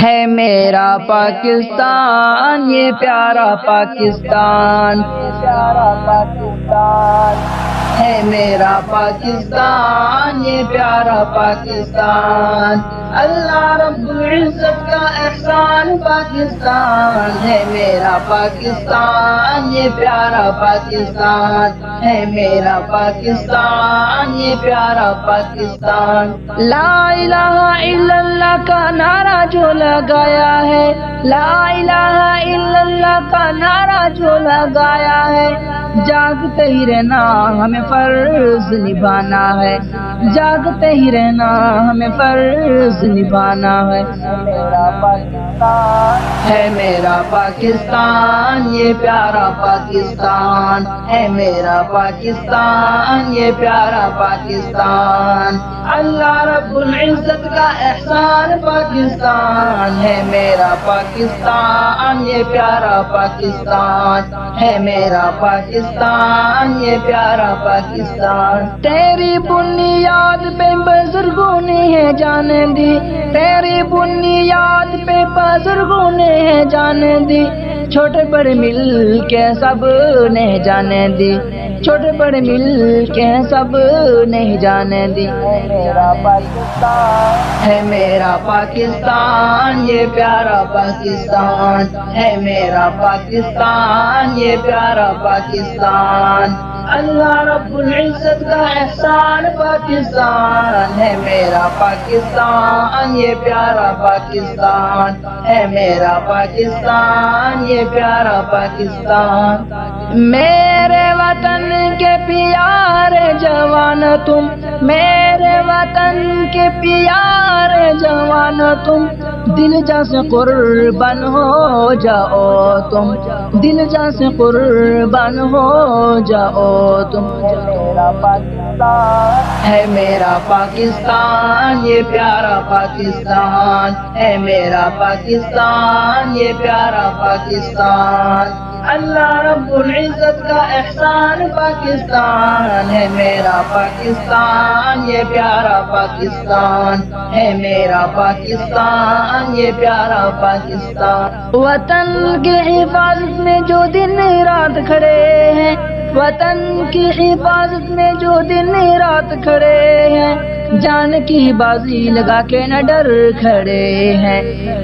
ہے میرا پاکستان، یہ پیارا پاکستان، ہے میرا پاکستان، یہ پیارا پاکستان، اللہ رب العزت کا احسان پاکستان، ہے میرا پاکستان، یہ پیارا پاکستان، ہے میرا پاکستان، یہ پیارا پاکستان۔ لا الہ الا اللہ کا نعرہ جو لگایا ہے، لا الہ الا اللہ کا نعرہ جو لگایا ہے، جاگتے ہی رہنا ہمیں فرض نبھانا ہے، جاگتے ہی رہنا ہمیں فرض نبھانا ہے۔ میرا پاکستان ہے میرا پاکستان، یہ پیارا پاکستان، ہے میرا پاکستان، یہ پیارا پاکستان، اللہ رب العزت کا احسان پاکستان، ہے میرا پاکستان، یہ پیارا پاکستان، ہے میرا پاکستان، یہ پیارا پاکستان۔ تیری بنیاد پہ بزرگوں نے ہے جان دی، تیری بنیاد پہ بزرگوں نے ہے جان دی، چھوٹے بڑے مل کے سب نے جانے دی، چھوٹے بڑے مل کے سب نے جانے دی۔ میرا پاکستان ہے میرا پاکستان، یہ پیارا پاکستان، ہے میرا پاکستان، یہ پیارا پاکستان، اللہ رب العزت کا احسان پاکستان، ہے میرا پاکستان، یہ پیارا پاکستان، ہے میرا پاکستان، یہ پیارا پاکستان۔ میرے وطن کے پیارے جوان تم، میرے وطن کے پیارے جوان تم، دل جان سے قربان ہو جاؤ تم، دل جان سے قربان ہو جاؤ تم۔ میرا پاکستان ہے میرا پاکستان، یہ پیارا پاکستان، ہے میرا پاکستان، یہ پیارا پاکستان، اللہ رب العزت کا احسان پاکستان، ہے میرا پاکستان، یہ پیارا پاکستان، ہے میرا پاکستان، یہ پیارا پاکستان۔ وطن کی حفاظت میں جو دن رات کھڑے ہیں، وطن کی حفاظت میں جو دن رات کھڑے ہیں، جان کی بازی لگا کے نہ ڈر کھڑے ہیں،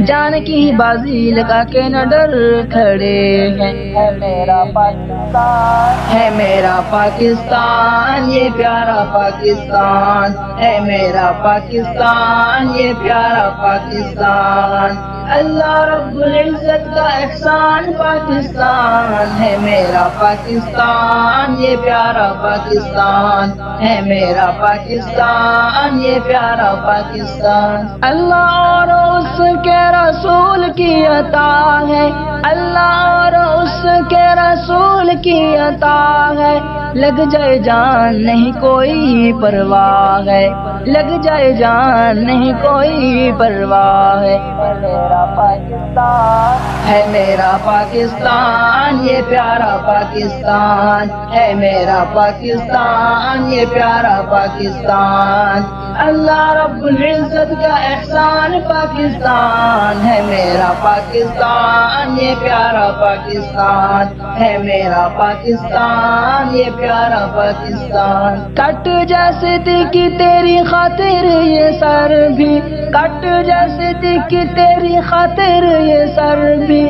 جان کی بازی لگا کے نہ ڈر کھڑے ہیں۔ ہے میرا پاکستان ہے میرا پاکستان، یہ پیارا پاکستان، ہے میرا پاکستان، یہ پیارا پاکستان، اللہ رب العزت کا احسان پاکستان، ہے میرا پاکستان، یہ پیارا پاکستان، ہے میرا پاکستان، یہ پیارا پاکستان، اللہ اور اس کے رسول کی عطا ہے، اللہ اور اس کے رسول کی عطا ہے، لگ جائے جان نہیں کوئی پرواہ ہے، لگ جائے جان نہیں کوئی پرواہ ہے۔ میرا پاکستان ہے میرا پاکستان، یہ پیارا پاکستان، ہے میرا پاکستان، یہ پیارا پاکستان، اللہ رب العزت کا احسان پاکستان، ہے میرا پاکستان، یہ پیارا پاکستان، ہے میرا پاکستان، یہ پیارا پاکستان۔ کٹ جیسے دکھی تیری خاطر یہ سر بھی، کٹ جیسے دکھی تیری خاطر یہ سر بھی،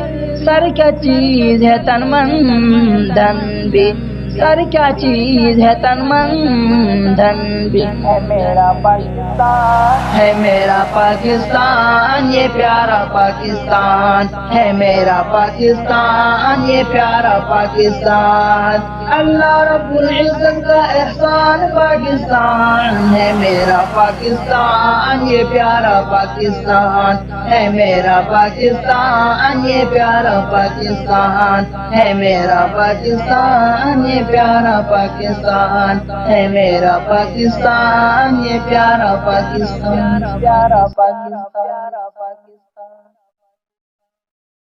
سر کیا چیز ہے تن من دھن بھی، سر کیا چیز ہے تن من دھن بھی۔ ہے میرا پاکستان ہے میرا پاکستان، یہ پیارا پاکستان، ہے میرا پاکستان، یہ پیارا پاکستان، اللہ رب العزت کا احسان پاکستان، ہے میرا پاکستان، یہ پیارا پاکستان، ہے میرا پاکستان، یہ پیارا پاکستان، ہے میرا پاکستان، یہ پیارا پاکستان، ہے میرا پاکستان، یہ پیارا پاکستان، پیارا پاکستان۔